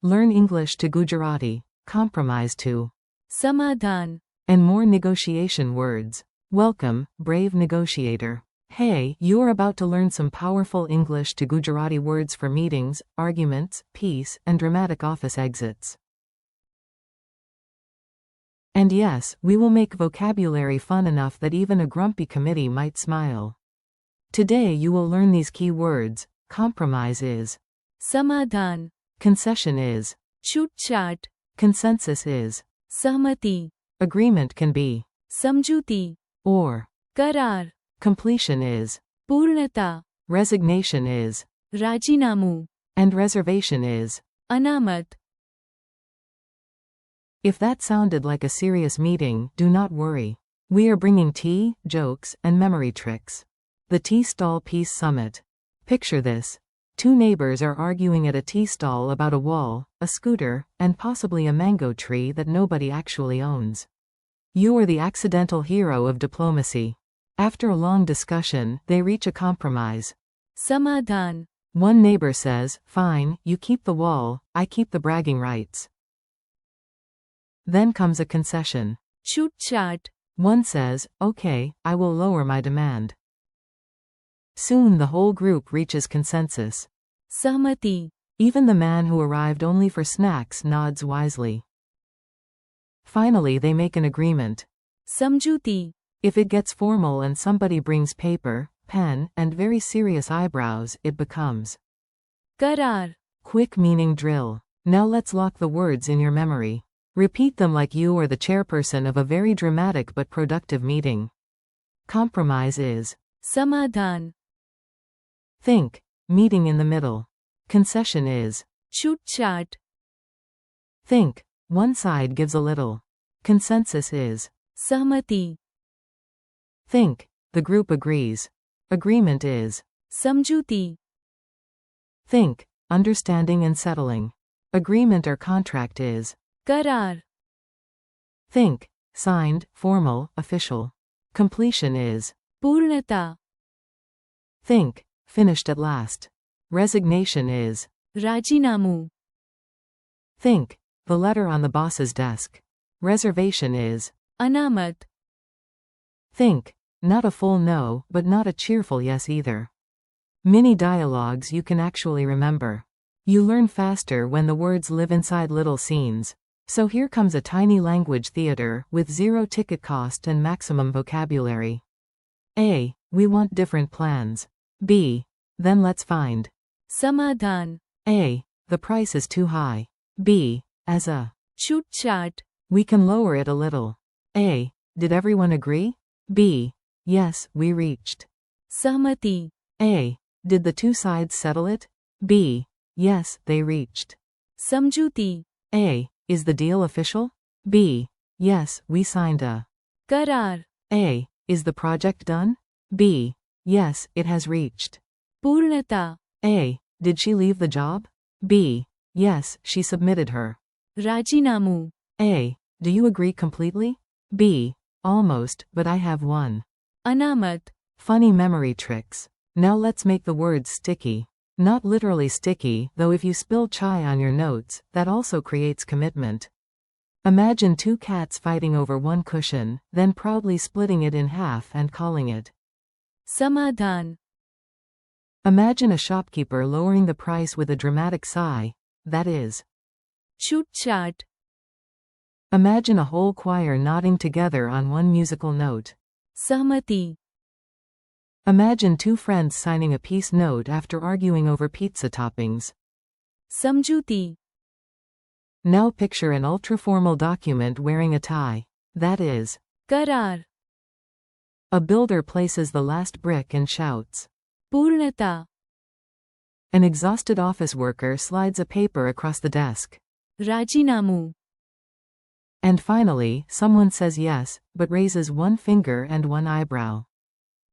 Learn English to Gujarati, compromise to, समाधान, and more negotiation words. Welcome, brave negotiator. Hey, you're about to learn some powerful English to Gujarati words for meetings, arguments, peace, and dramatic office exits. And yes, we will make vocabulary fun enough that even a grumpy committee might smile. Today you will learn these key words. Compromise is, समाधान, concession is, छूटछाट, consensus is, सहमति, agreement can be, समझूती, or, करार, completion is, पूर्णता, resignation is, राजीनामू, and reservation is. अनामत. If that sounded like a serious meeting, do not worry. We are bringing tea, jokes, and memory tricks. The Tea Stall Peace Summit. Picture this. Two neighbors are arguing at a tea stall about a wall, a scooter, and possibly a mango tree that nobody actually owns. You are the accidental hero of diplomacy. After a long discussion, they reach a compromise. समाधान, One neighbor says, "Fine, you keep the wall, I keep the bragging rights." Then comes a concession. छूटछाट, One says, "Okay, I will lower my demand." Soon the whole group reaches consensus. सहमति, Even the man who arrived only for snacks nods wisely. Finally they make an agreement. समझूती, If it gets formal and somebody brings paper, pen, and very serious eyebrows, it becomes करार, quick meaning drill. Now let's lock the words in your memory. Repeat them like you are the chairperson of a very dramatic but productive meeting. Compromise is, समाधान, think, meeting in the middle. Concession is, छूटछाट, think, one side gives a little. Consensus is, सहमति, think, the group agrees. Agreement is, समझूती, think, understanding and settling. Agreement or contract is, करार, think, signed, formal, official. Completion is, पूर्णता, think, finished at last. Resignation is, राजीनामू, think, the letter on the boss's desk. Reservation is, अनामत, think, not a full no, but not a cheerful yes either. Mini dialogues you can actually remember. You learn faster when the words live inside little scenes. So here comes a tiny language theater with zero ticket cost and maximum vocabulary. A. We want different plans. B. Then let's find. समाधान, A. The price is too high. B. As a. छूटछाट, We can lower it a little. A. Did everyone agree? B. Yes, we reached. सहमति, A. Did the two sides settle it? B. Yes, they reached. समझूती, A. Is the deal official? B. Yes, we signed a. करार, A. Is the project done? B. Yes, it has reached. पूर्णता, A. Did she leave the job? B. Yes, she submitted her. राजीनामू, A. Do you agree completely? B. Almost, but I have one. अनामत, Funny memory tricks. Now let's make the words sticky. Not literally sticky, though if you spill chai on your notes, that also creates commitment. Imagine two cats fighting over one cushion, then proudly splitting it in half and calling it. समाधान, Imagine a shopkeeper lowering the price with a dramatic sigh, that is. छूटछाट, Imagine a whole choir nodding together on one musical note. सहमति, Imagine two friends signing a peace note after arguing over pizza toppings. समझूती, Now picture an ultra-formal document wearing a tie. That is. करार, A builder places the last brick and shouts. पूर्णता, An exhausted office worker slides a paper across the desk. राजीनामू, And finally, someone says yes, but raises one finger and one eyebrow.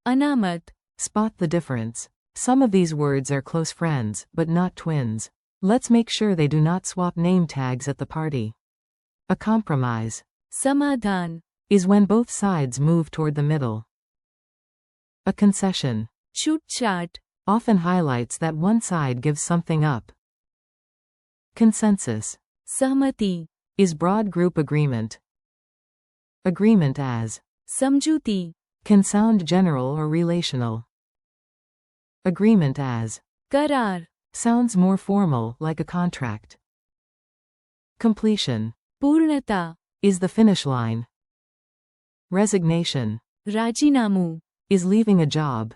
अनामत, Spot the difference. Some of these words are close friends, but not twins. Let's make sure they do not swap name tags at the party. A compromise समाधान, is when both sides move toward the middle. A concession छूटछाट, often highlights that one side gives something up. Consensus सहमति, is broad group agreement. Agreement as समझूती, can sound general or relational. Agreement as करार, sounds more formal, like a contract. Completion पूर्णता, is the finish line. Resignation राजीनामू, is leaving a job.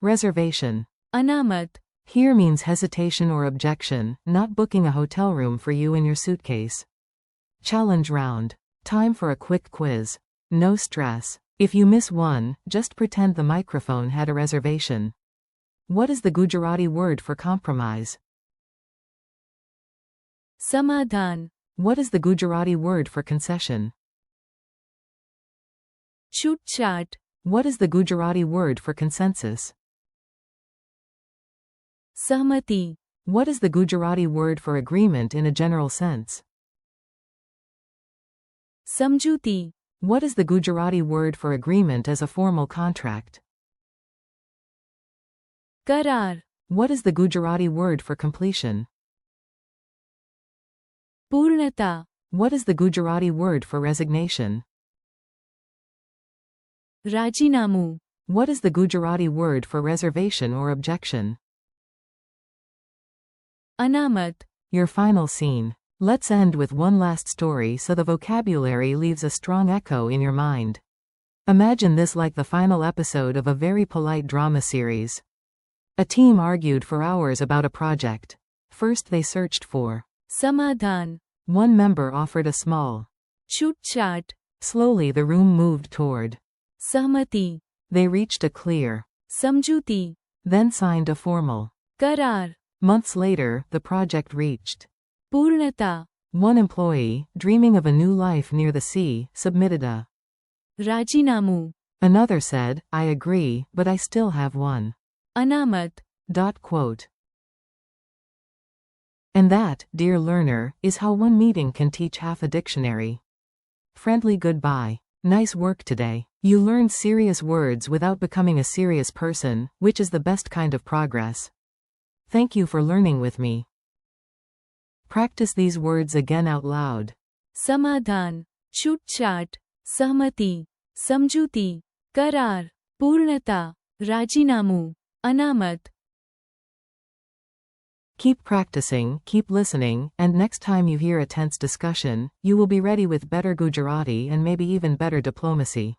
Reservation अनामत, here means hesitation or objection, not booking a hotel room for you and your suitcase. Challenge round. Time for a quick quiz. No stress. If you miss one, just pretend the microphone had a reservation. What is the Gujarati word for compromise? समाधान, What is the Gujarati word for concession? छूटछाट, What is the Gujarati word for consensus? सहमति, What is the Gujarati word for agreement in a general sense? समझूती, What is the Gujarati word for agreement as a formal contract? करार, What is the Gujarati word for completion? पूर्णता, What is the Gujarati word for resignation? राजीनामू, What is the Gujarati word for reservation or objection? अनामत, Your final scene. Let's end with one last story so the vocabulary leaves a strong echo in your mind. Imagine this like the final episode of a very polite drama series. A team argued for hours about a project. First they searched for समाधान, one member offered a small. छूटछाट, Slowly the room moved toward. सहमति, They reached a clear. समझूती, Then signed a formal. करार, Months later, the project reached. पूर्णता, One employee, dreaming of a new life near the sea, submitted a. राजीनामू, Another said, I agree, but I still have one. अनामत, Quote. And that, dear learner, is how one meeting can teach half a dictionary. Friendly goodbye. Nice work today. You learned serious words without becoming a serious person, which is the best kind of progress. Thank you for learning with me. Practice these words again out loud. समाधान, छूटछाट, सहमति, समझूती, करार, पूर्णता, राजीनामू, अनामत. Keep practicing, keep listening, and next time you hear a tense discussion, you will be ready with better Gujarati and maybe even better diplomacy.